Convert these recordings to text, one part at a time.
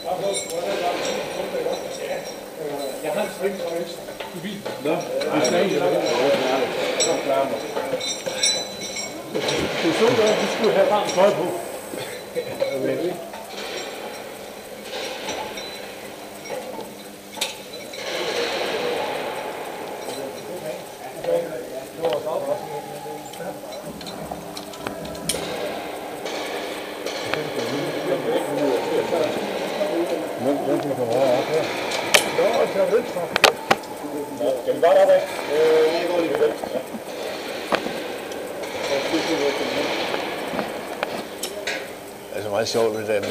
Jeg har en string fra ekstra i bilen. Nå, det skal ikke. Du så godt, du skulle have varmt tøj på. Skal vi bare deroppe af? Jeg går lige ved den. Altså meget sjovt med det der med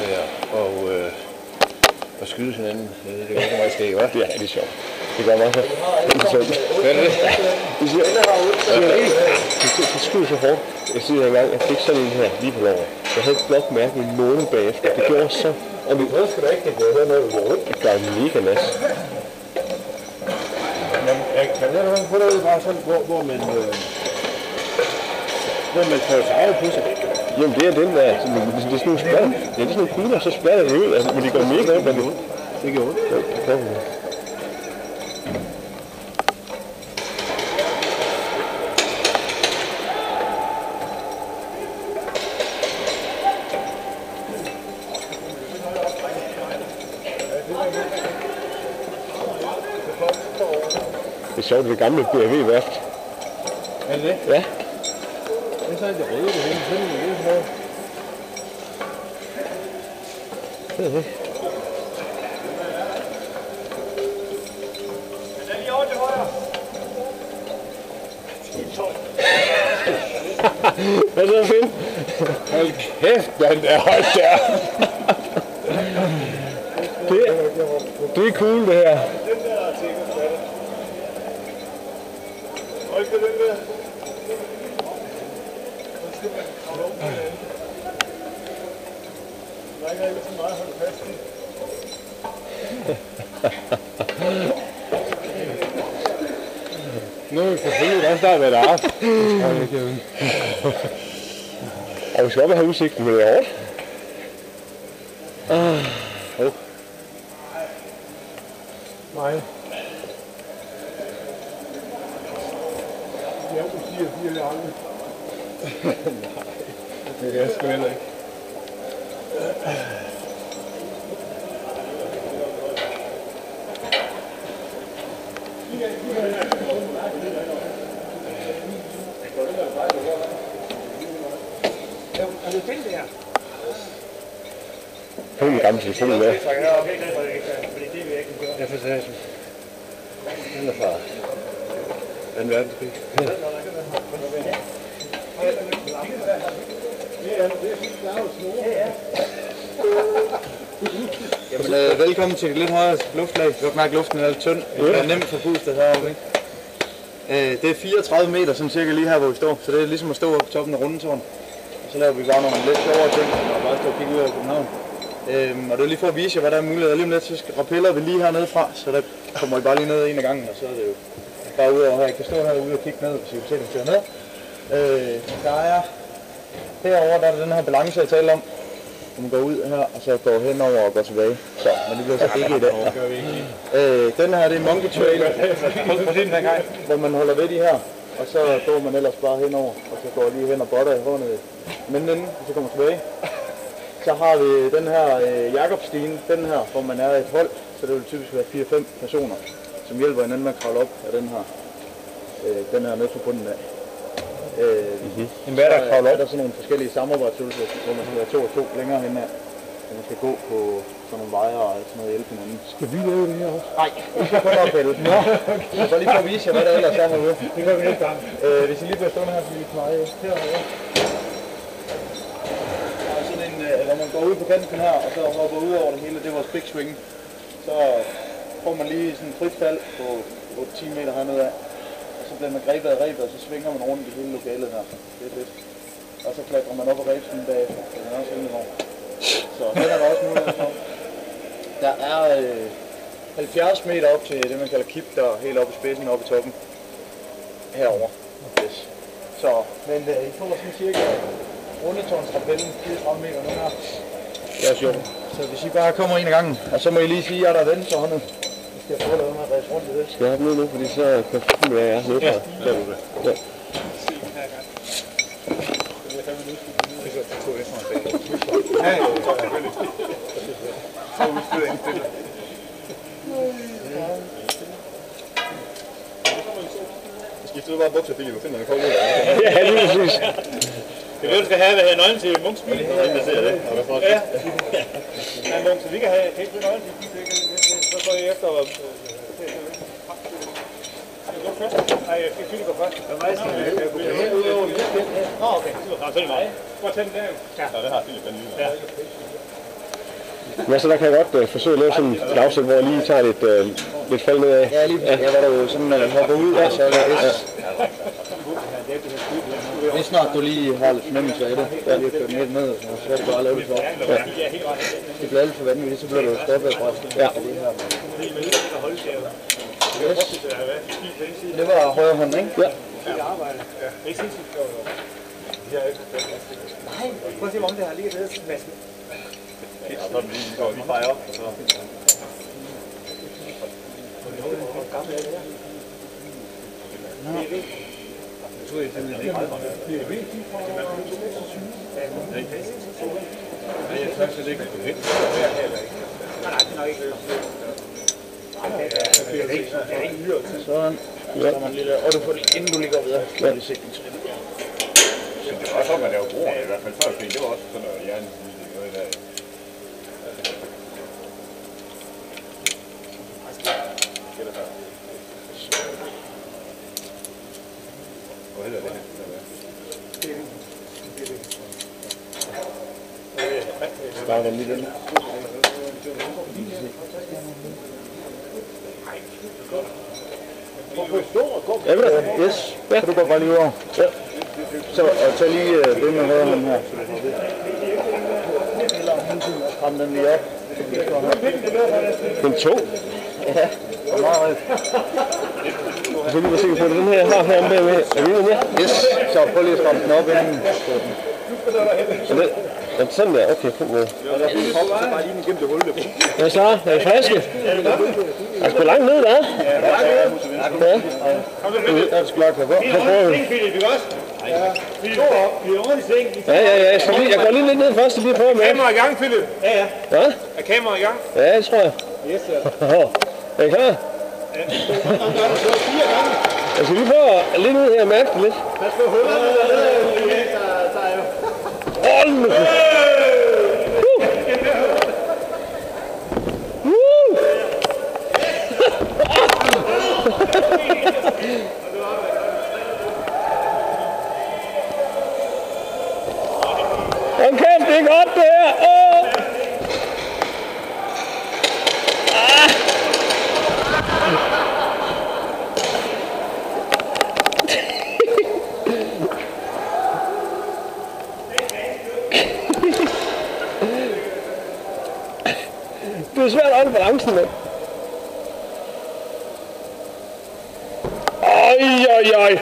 at skyde hinanden. Det er ikke meget skægt, hva'? Det er rigtig sjovt. Det gør meget så. Det er sjovt. Hvad er det? Du siger, du skyder så hårdt. Jeg siger engang, jeg fik sådan en her lige på låret. Jeg havde et blot mærke en måned bagefter. Det gjorde så. Og vi prøver sgu da ikke, at det er noget ude. Det gør mega nas. Kan det være på noget bare sådan, hvor man får farve på sig? Jamen det er den der, det er sådan nogle splat. Ja, det er sådan nogle kugler, så splatter det ud, altså, men det går mega ondt, men det er ondt. Det gør ondt. Ja, det kan det. Det er sjovt, det gamle BMW-værft. Er det det? Ja. Det er så det røde, det hele. Sådan er det her. Det er det. Den er lige over til højre. Hvad så, Finn? Hold kæft, den er højt der. Det er cool, det her. Nu er vi selvfølgelig også snart været af. Og vi skal op have udsigten, men det er hårdt. Nej. Ja, du siger 4 eller aldrig. Det er jeg sgu heller ikke. Er det fint det her? Det er en gammel telefon med. Fordi det vil jeg ikke gøre. Jeg får sagt, den er fra 2. verdenskrig. Jamen, velkommen til et lidt højere luftlag. Du kan mærke, luften er lidt tynd. Det er nemt forpustet heroppe, ikke? Det er 34 meter, sådan cirka lige her, hvor vi står. Så det er ligesom at stå oppe på toppen af Rundetårn. Og så laver vi bare nogle lidt sjovere ting, og bare stå og kigge ud over København. Og det er lige for at vise jer, hvad der er muligt. Og lige om lidt, så rappeller vi lige hernede fra, så der kommer I bare lige ned en af gangen, og så er det jo bare ud over her. I kan stå herude og kigge ned, hvis I vil se dem køre ned. Der er herovre, der er den her balance, jeg talte om. Man går ud her, og så går henover og går tilbage. Så, men det bliver så ikke i dag. Den her, det er Monkey Trail, hvor man holder ved de her. Og så går man ellers bare henover, og så går lige hen og botter i hånden. Men inden, og så kommer tilbage. Så har vi den her Jakobstien, den her, hvor man er et hold. Så det vil typisk være 4-5 personer, som hjælper hinanden med at kravle op af den her ned på bunden af. Hvad er der kravle op? Der er sådan nogle forskellige samarbejdsøvelser, hvor man skal være 2 og 2 længere hen af. Så man skal gå på sådan nogle veje og sådan noget hjælpe hinanden. Skal vi lave det her også? Nej, vi skal kun ophælde. Nå, så lige for at vise jer, hvad der ellers er herude. Det gør vi næste gang. Hvis I lige bliver stående her, så vi kan veje herovre. Der er sådan en, hvor man går ud på kanten her, og så hopper ud over det hele. Det er vores big swing. Så får man lige sådan et frit fald på 8-10 meter hernede af. Så bliver man grebet af rebet, og så svinger man rundt i hele lokalet her. Det er fedt. Og så klatrer man op ad rebsiden bagefter. Den er også rimelig hård. Så den er der også mulighed for. Der er 70 meter op til det, man kalder kip, der er helt oppe i spidsen, oppe i toppen. Herover. Yes. Så, men I får sådan cirka Rundetårnsrapellen, 34 meter nu her. Det er også sjovt. Så hvis I bare kommer ind ad gangen, og så må I lige sige, at der er venstrehåndet. Vi skal prøve at lade mig ræse rundt i det. Skal jeg have ned nu, fordi så kan jeg finde, hvad jeg er nede fra. Ja. Skiftede bare bukser, Philip, og finder en kold. Ja, lige præcis. Det er det, du skal have, hvad her nøglen til Munchs bil. Ja. Nej, Munch, så vi kan have helt nøglen til bil. Så går jeg efter. Nej, jeg skal Philip gå først. Nå, okay. Så er det mig. Prøv at tage den der. Ja, det har Philip den lige. Ja. Men så der kan jeg godt forsøge at lave sådan et afsæt, hvor jeg lige tager lidt fald nedad. Ja, lige jeg var der jo sådan hopper ud, og så er det lige snart du lige har lidt fornemmelse af det, så lige kørt helt ned, og så er det bare at lave det for. Ja. Det bliver alt for vanvittigt, så bliver du stoppet fra. Ja. Yes. Det var højre hånd, ikke? Ja. Nej, prøv at se, om det har lige været vasket. Ja, så vi går lige fejre op, og så... Sådan. Så man lige og du får det, inden du ligger videre, så er det sigtningstrin. Det var sådan, man laver broerne i hvert fald før, fordi det var også sådan noget hjernen. Noget der. Hvor hedder det? Starter lige den. Yes, ja. Så du går bare lige over. Ja. Så og tag lige det med højre hånd her. Kram den lige op. Den 2. Ja, meget. Jeg skal lige være sikker på, at den her jeg har her bagved. Er vi med? Yes, så prøv lige at stramme den op inden. Ja, sådan der, okay, kom med. Bare lige igennem det hul, det. Hvad så? Er det friske? Er det sgu langt ned, der? Ja. Der er sgu lagt på. Så prøver vi. Philip, ikke også? Vi er ordentligt seng. Ja, jeg går lige lidt ned først, og lige prøver med. Kamera i gang, Philip. Ja. Hvad? Er kamera i gang? Ja, det tror jeg. Yes, sir. Er I klar? Jeg skal lige prøve lidt ud her og mærke det lidt. Pas på hullerne dernede. Hold nu! Hold kæft, det er godt det her! Det er svært at holde balancen med. Oj.